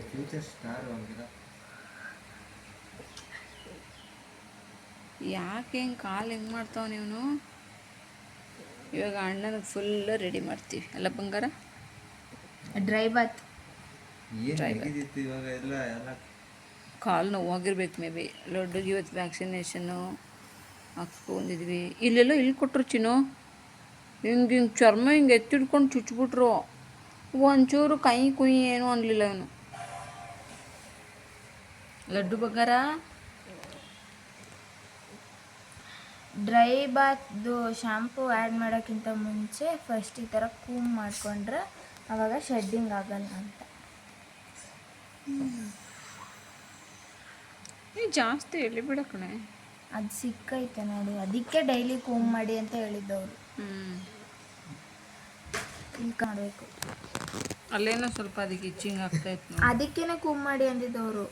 Future star ಅಂತೀರ. ಯಾಕೆ ಹಿಂಗೆ ಕಾಲು ಹೆಂಗೆ ಮಾಡ್ತಾವ ನೀವು? ಇವಾಗ ಅಣ್ಣನಿಗೆ ಫುಲ್ಲು ರೆಡಿ ಮಾಡ್ತೀವಿ ಅಲ್ಲ ಬಂಗಾರ? ಡ್ರೈ ಬಾತ್. ಏನು ಡ್ರೈ ಬಾತ್. ನೆಗೆದಿತ್ತು ಇವಾಗ ಎಲ್ಲ ಕಾಲು ನೋವಾಗಿರ್ಬೇಕು ಮೇ ಬಿ. ಲಡ್ಡುಗೆ ಇವತ್ತು ವ್ಯಾಕ್ಸಿನೇಷನ್ನು ಹಾಕ್ಸ್ಕೊಂಡಿದ್ವಿ. ಇಲ್ಲೆಲ್ಲ ಇಲ್ಲಿ ಕೊಟ್ಟರು ಚಿನ್ನು, ಹಿಂಗೆ ಚರ್ಮ ಹಿಂಗೆ ಎತ್ತಿಡ್ಕೊಂಡು ಚುಚ್ಬಿಟ್ರು. ಒಂಚೂರು ಕೈ ಕುಯಿ ಏನೂ ಅನ್ನಲಿಲ್ಲ ಇವನು. ಲಡ್ಡು ಬಂಗಾರ ಡ್ರೈ ಬಾತ್ದು ಶಾಂಪೂ ಆ್ಯಡ್ ಮಾಡೋಕ್ಕಿಂತ ಮುಂಚೆ ಫಸ್ಟ್ ಈ ಥರ ಕೂಮ್ ಮಾಡಿಕೊಂಡ್ರೆ ಆವಾಗ ಶೆಡ್ಡಿಂಗ್ ಆಗಲ್ಲ ಅಂತ. ನೀ ಜಾಸ್ತಿ ಎಲ್ಲಿ ಬಿಡ ಕಣೆ. ಅದು ಸಿಕ್ಕೈತೆ ನೋಡಿ, ಅದಕ್ಕೆ ಡೈಲಿ ಕೂಮ್ ಮಾಡಿ ಅಂತ ಹೇಳಿದ್ದವರು. ಇಲ್ಲಿ ಮಾಡಬೇಕು. ಅಲ್ಲೇನೋ ಸ್ವಲ್ಪ ಅದಕ್ಕೆ ಇಚ್ಚಿಂಗ್ ಆಗ್ತಾಯಿತ್ತು. ಅದಕ್ಕೇನೆ ಕೂಮ್ ಮಾಡಿ ಅಂದಿದ್ದವರು.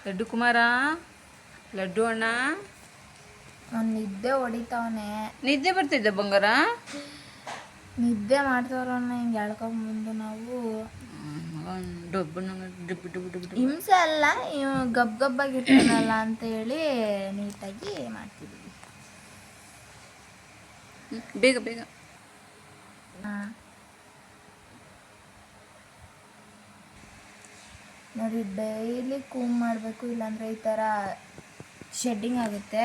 ಲಡ್ಡು ಕುಮಾರ, ಲಡ್ಡು ಅಣ್ಣ ಅವ್ನು ನಿದ್ದೆ ಹೊಡಿತಾವನೆ. ನಿದ್ದೆ ಬರ್ತಿದ್ದೆ ಬಂಗಾರ? ನಿದ್ದೆ ಮಾಡ್ತವ್ರನ್ನ ಹಿಂಗೆ ಎಳ್ಕೊಂಬಂದು ನಾವು ಹಿಂಸೆ ಅಲ್ಲ, ಇವ್ ಗಬ್ಬಾಗಿರ್ತಾನಲ್ಲ ಅಂತ ಹೇಳಿ ನೀಟಾಗಿ ಮಾಡ್ತಿದ್ವಿ. ಬೇಗ ಬೇಗ. ಹಾಂ ನೋಡಿ, ಡೈಲಿ ಕೂಮ್ ಮಾಡಬೇಕು, ಇಲ್ಲಾಂದರೆ ಈ ಥರ ಶೆಡ್ಡಿಂಗ್ ಆಗುತ್ತೆ.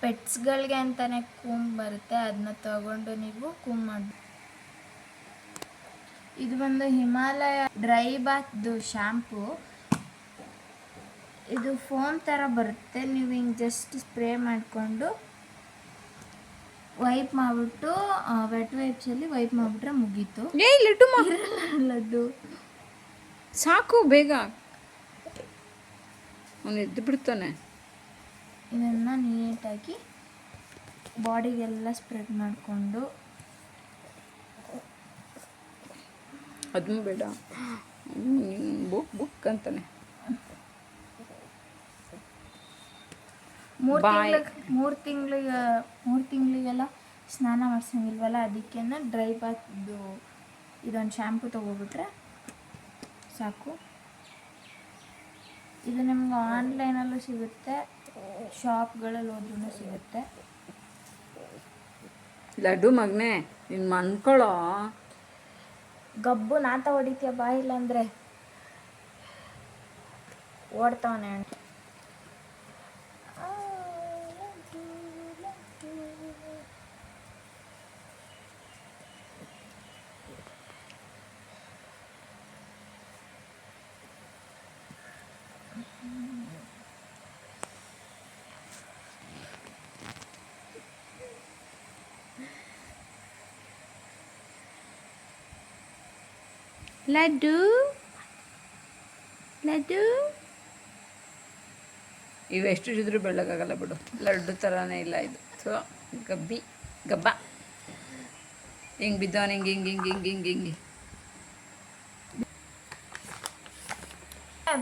ಪೆಟ್ಸ್ಗಳಿಗೆ ಅಂತಲೇ ಕೂಮ್ ಬರುತ್ತೆ, ಅದನ್ನ ತಗೊಂಡು ನೀವು ಕೂಮ್ ಮಾಡಿ. ಇದು ಬಂದು ಹಿಮಾಲಯ ಡ್ರೈ ಬಾತ್ದು ಶ್ಯಾಂಪು. ಇದು ಫೋಮ್ ಥರ ಬರುತ್ತೆ. ನೀವು ಹಿಂಗೆ ಜಸ್ಟ್ ಸ್ಪ್ರೇ ಮಾಡಿಕೊಂಡು ವೈಪ್ ಮಾಡಿಬಿಟ್ಟು ವೆಟ್ ವೈಪ್ಸಲ್ಲಿ ವೈಪ್ ಮಾಡಿಬಿಟ್ರೆ ಮುಗೀತು. ಲಡ್ಡು ಸಾಕು, ಬೇಗ ಅವನು ಎದ್ದು ಬಿಡ್ತಾನೆ. ಇದನ್ನು ನೀಟಾಗಿ ಬಾಡಿಗೆಲ್ಲ ಸ್ಪ್ರೆಡ್ ಮಾಡಿಕೊಂಡು, ಅದನ್ನು ಬೇಡ ಬುಕ್ ಅಂತಾನೆ. 3 ತಿಂಗಳಿಗೆಲ್ಲ ಸ್ನಾನ ಮಾಡಿಸಂಗಿಲ್ವಲ್ಲ, ಅದಕ್ಕೆ ಡ್ರೈ ಬಾತ್ದು ಇದೊಂದು ಶ್ಯಾಂಪು ತೊಗೊಬಿಟ್ರೆ ಸಾಕು. ಇದು ನಿಮ್ಗೆ ಆನ್ಲೈನಲ್ಲೂ ಸಿಗುತ್ತೆ, ಶಾಪ್ಗಳಲ್ಲಿ ಹೋದ್ರೂ ಸಿಗುತ್ತೆ. ಲಡ್ಡು ಮಗನೇ, ನಿನ್ನ ಮನ್ಕೊಳ್ಳೋ. ಗಬ್ಬು ನಾತ ಹೊಡಿತೀಯ ಬಾಯಿಲ್ಲ ಅಂದರೆ ಓಡ್ತಾವನೆ. ಲಡ್ಡು ಲಡ್ಡು ಇವೆಷ್ಟು ಇದ್ರೂ ಬೆಳ್ಳಗಾಗಲ್ಲ ಬಿಡು. ಲಡ್ಡು ಥರನೇ ಇಲ್ಲ ಇದು. ಸೊ ಗಬ್ಬ ಹಿಂಗೆ ಬಿದ್ದವನು ಹಿಂಗೆ ಹಿಂಗೆ ಹಿಂಗೆ ಹಿಂಗೆ ಹಿಂಗೆ ಹಿಂಗೆ.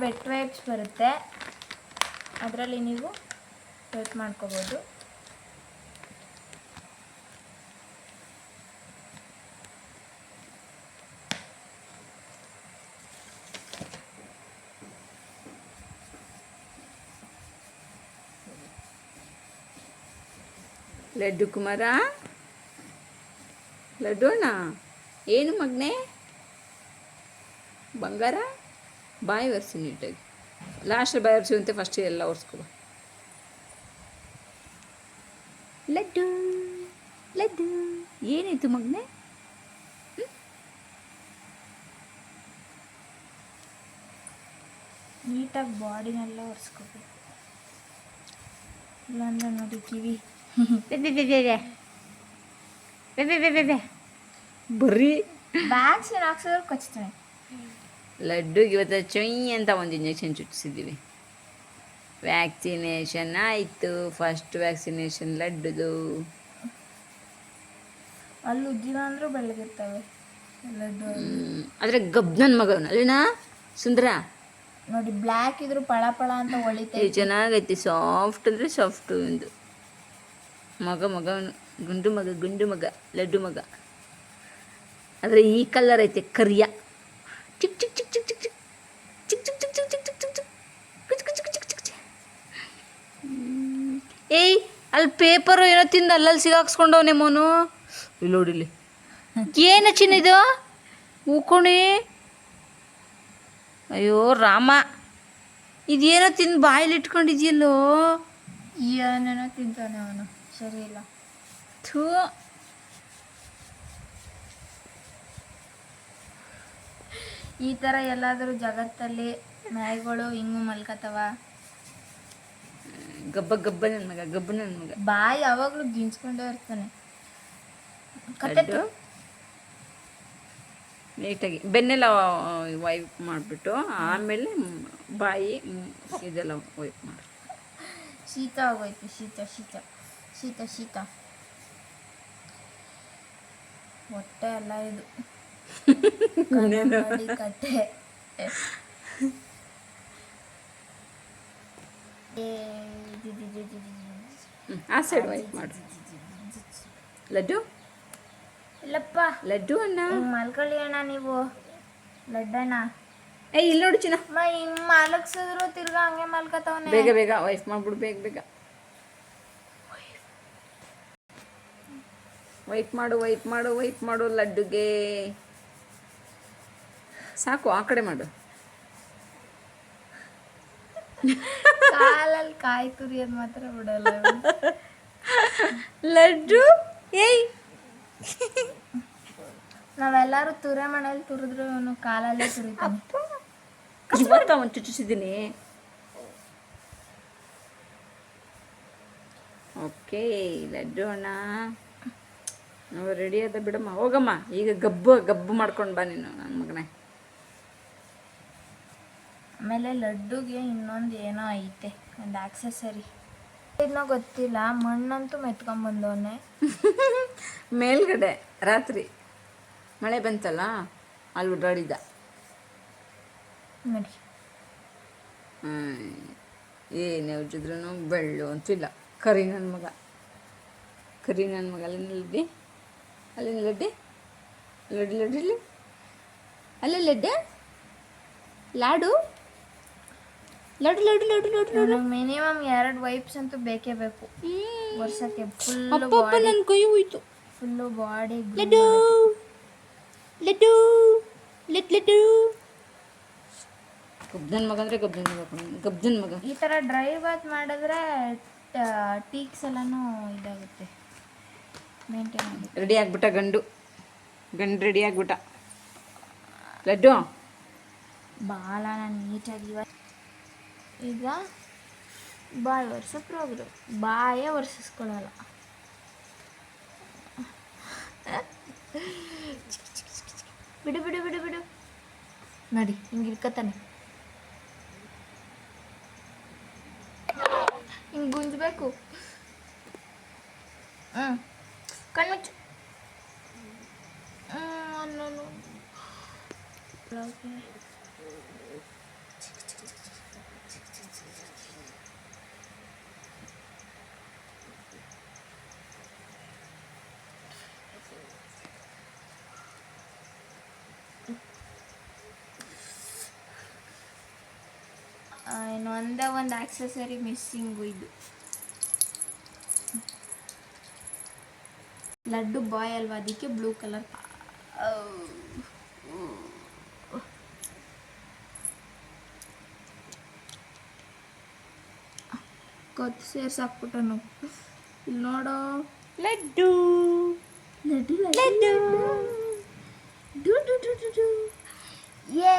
ವೆಟ್ ವೈಪ್ಸ್ ಬರುತ್ತೆ, ಅದರಲ್ಲಿ ನೀವು ವೈಪ್ ಮಾಡ್ಕೋಬೋದು. ಲಡ್ಡು ಕುಮಾರ, ಲಡ್ಡು ಅಣ್ಣ, ಏನು ಮಗನೇ ಬಂಗಾರ? ಬಾಯಿ ಒರೆಸಿ ನೀಟಾಗಿ. ಲಾಸ್ಟಲ್ಲಿ ಬಾಯಿ ಒರೆಸುವಂತೆ ಫಸ್ಟ್ ಎಲ್ಲ ಒರೆಸ್ಕೊಬ. ಲಡ್ಡು ಲಡ್ಡು, ಏನಾಯ್ತು ಮಗನೇ? ನೀಟಾಗಿ ಬಾಡಿನೆಲ್ಲ ಒರೆಸ್ಕೋಬೇಕು, ಇಲ್ಲಾಂದರೆ ನೋಡಿ ಕಿವಿ ಬರ್ರಿ ವ್ಯಾಕ್ಸಿನ್ ಹಾಕ್ಸಿದ್ರೆ ಕಚ್ತಾನೆ. ಲಡ್ಡುಗೆ ಇವತ್ತು ಚೊಯ್ ಅಂತ ಒಂದು ಇಂಜೆಕ್ಷನ್ ಚುಚ್ಚಿಸಿದ್ದೀವಿ. ವ್ಯಾಕ್ಸಿನೇಷನ್ ಆಯಿತು, ಫಸ್ಟ್ ವ್ಯಾಕ್ಸಿನೇಷನ್ ಲಡ್ಡುದು. ಅಲ್ಲಿ ಉಜ್ಜಿನ ಅಂದರೂ ಬೆಳಗಿರ್ತವೆ ಲಡ್ಡು. ಆದರೆ ಗಬ್ ನನ್ನ ಮಗವನು ಅಲ್ಲಿನಾ ಸುಂದರ ನೋಡಿ, ಬ್ಲ್ಯಾಕ್ ಇದ್ರು ಪಳ ಪಳ ಅಂತ ಹೊಳಿತೈತೆ. ಚೆನ್ನಾಗೈತಿ, ಸಾಫ್ಟ್ ಅಂದರೆ ಸಾಫ್ಟು ಒಂದು ಮಗ. ಗುಂಡು ಮಗ ಲಡ್ಡು ಮಗ. ಆದರೆ ಈ ಕಲರ್ ಐತೆ ಕರಿಯ ಚಿಕ್ ಚಿಕ್ ಚಿಕ್ ಚಿಕ್ ಚಿಕ್ ಚಿಕ್ ಚಿಕ್ ಚಿಕ್ ಚಿಕ್ ಚಿಕ್ ಚಿಕ್ ಚಿಕ್ ಚಿಕ್ ಚಿಕ್ ಚಿಕ್ ಚಿಕ್ ಚಿಕ್ ಚಿಕ್. ಏಯ್ ಅಲ್ಲಿ ಪೇಪರು ಏನೋ ತಿಂದು ಅಲ್ಲಲ್ಲಿ ಸಿಗಾಕ್ಸ್ಕೊಂಡವನೇ ಮೋನು. ಇಲ್ಲಿ ನೋಡಿಲ್ಲಿ ಏನು ಚಿನ್ನಿದು ಹೂಕೋಣಿ. ಅಯ್ಯೋ ರಾಮ, ಇದೇನೋ ತಿಂದು ಬಾಯಲ್ಲಿ ಇಟ್ಕೊಂಡಿದ್ಯಲ್ಲೋ. ಏನೇನೋ ತಿಂತಾನೆ ಅವನು, ಸರಿ ಇಲ್ಲ. ಥೂ, ಈ ಥರ ಎಲ್ಲಾದರೂ ಜಗತ್ತಲ್ಲಿ ನಾಯಿಗಳು ಹಿಂಗೂ ಮಲ್ಕತ್ತವ. ಗಬ್ಬ ಗಬ್ಬ ನನ್ನ ಮಗ, ಗಬ್ಬ ನನ್ನ ಮಗ. ಬಾಯಿ ಯಾವಾಗಲೂ ಗಿಂಚ್ಕೊಂಡೇ ಇರ್ತಾನೆ. ಲಡ್ಡು ನೀಟಾಗಿ ಬೆನ್ನೆಲ್ಲ ವೈಪ್ ಮಾಡಿಬಿಟ್ಟು ಆಮೇಲೆ ಬಾಯಿ ಇದೆಲ್ಲ ವೈಪ್ ಮಾಡಿ. ಶೀತ ಆಗೋಯ್ತು, ಶೀತ ಶೀತ ಶೀತ ಶೀತ. ಹೊಟ್ಟೆ ಅಲ್ಲ ಇದು, ಕನ್ನಡಿ ಕಟ್ಟೆ. ಆ ಸೈಡ್ ವೈಪ್ ಮಾಡು. ಲಡ್ಡು ಇಲ್ಲಪ್ಪ, ಲಡ್ಡು ಅಣ್ಣ, ಹಿಂಗೆ ಮಲ್ಕೊಳ್ಳಿ ಅಣ್ಣ ನೀವು. ಲಡ್ಡಣ್ಣ ಏಯ್ ಇಲ್ಲಿ ನೋಡು ಚಿನ್ನ, ಹಿಂಗೆ ಮಲಗ್ಸಿದ್ರು ತಿರ್ಗಾ ಹಂಗೆ ಮಲ್ಕತ್ತವನೆ. ಬೇಗ ಬೇಗ ವೈಫ್ ಮಾಡ್ಬಿಡು, ಬೇಗ ಬೇಗ ವೈಪ್ ಮಾಡು, ವೈಪ್ ಮಾಡು, ವೈಪ್ ಮಾಡು ಲಡ್ಡುಗೆ. ಸಾಕು, ಆ ಕಡೆ ಮಾಡು. ಕಾಲಲ್ಲಿ ಕಾಯಿ ತುರಿಯೋದು ಮಾತ್ರ ಬಿಡಲ್ಲ ಇವ್ನು. ಲಡ್ಡು ಏಯ್ ನಾವೆಲ್ಲರೂ ತುರೆ ಮನೇಲಿ ತುರಿದ್ರು ಇವನು ಕಾಲಲ್ಲೇ ತುರಿತಾನೆ. ಇವತ್ತು ಅವನು ಚುಚ್ಚಿಸಿದ್ದೀನಿ. ಓಕೆ ಲಡ್ಡು ಅಣ್ಣ, ನಾವು ರೆಡಿ ಆದ ಬಿಡಮ್ಮ, ಹೋಗಮ್ಮ. ಈಗ ಗಬ್ಬು ಗಬ್ಬು ಮಾಡ್ಕೊಂಡು ಬಾ ನೀನು ನನ್ನ ಮಗನೇ. ಆಮೇಲೆ ಲಡ್ಡುಗೆ ಇನ್ನೊಂದು ಏನೋ ಐತೆ, ಒಂದು ಆಕ್ಸೆಸರಿ. ಇನ್ನೂ ಗೊತ್ತಿಲ್ಲ. ಮಣ್ಣಂತೂ ಮೆತ್ಕೊಂಡ್ಬಂದವನೆ. ಮೇಲ್ಗಡೆ ರಾತ್ರಿ ಮಳೆ ಬಂತಲ್ಲ, ಅಲ್ಲಿ ಓಡಾಡಿದ್ದ. ನೋಡಿ, ಏನೇ ಉಜ್ಜಿದ್ರೂ ಬೆಳ್ಳು ಅಂತಿಲ್ಲ. ಕರಿ ನನ್ನ ಮಗ, ಕರಿ ನನ್ನ ಮಗ. ಅಲ್ಲಿನ ಲಡ್ಡಿ, ಅಲ್ಲಿನ ಲಡ್ಡಿ, ಲಡ್ಡಿ ಲಡ್ಡಿ ಇಲ್ಲಿ, ಅಲ್ಲೇ ಲಡ್ಡೆ, ಲಾಡು, ಲಡ್ಡು ಲಡ್ಡು ಲಡ್ಡು ಲಡ್ಡು ಲಡ್ಡು. ಮಿನಿಮಮ್ 2 ವೈಪ್ಸ್ ಅಂತೂ ಬೇಕೇ ಬೇಕು ವರ್ಷಕ್ಕೆ. ಅಪ್ಪ ನನ್ನ ಕೈ ಹೋಯ್ತು. ಫುಲ್ಲು ಬಾಡಿ ಲಡ್ಡು ಲಡ್ಡು ಲಡ್ ಲಡ್ಡು. ಗಬ್ಜನ್ ಮಗ ಅಂದರೆ ಗಬ್ಜನ್ ಮಗ, ಗಬ್ಜನ್ ಮಗ. ಈ ಥರ ಡ್ರೈ ಬಾತ್ ಮಾಡಿದ್ರೆ ಟೀಕ್ಸ್ ಎಲ್ಲನೂ ಇದಾಗುತ್ತೆ, ಮೇಂಟೈನ್ ಆಗುತ್ತೆ. ರೆಡಿ ಆಗ್ಬಿಟ್ಟ ಗಂಡು, ಗಂಡು ರೆಡಿ ಆಗ್ಬಿಟ್ಟ. ಲಡ್ಡು ಬಾಲನ ನೀಟಾಗಿ ಈಗ ಬಾಯಿ ಒರೆಸೋ ಪ್ರೋಗ್ರಾಮ್. ಬಾಯೇ ಒರೆಸಿಸ್ಕೊಳ್ಳಲ್ಲ. ಬಿಡು ಬಿಡು ಬಿಡು ಬಿಡು. ನೋಡಿ ಹಿಂಗೆ ಇರ್ಕತಾನೆ, ಹಿಂಗೆ ಗುಂಜಬೇಕು. ಕಣ್ಮುಚ್ಚು. ಇನ್ನು ಒಂದೇ ಒಂದು ಆಕ್ಸೆಸರಿ ಮಿಸ್ಸಿಂಗು. ಇದು ಲಡ್ಡು ಬಾಯ್ ಅಲ್ವಾ, ಅದಕ್ಕೆ ಬ್ಲೂ ಕಲರ್. ಕೊತ್ತು ಸೇರ್ಸಾಕ್ಬಿಟ್ಟನು. ಇಲ್ಲಿ ನೋಡೋ ಲಡ್ಡು ಲಡ್ಡು laddu do do do do do. ಯೇ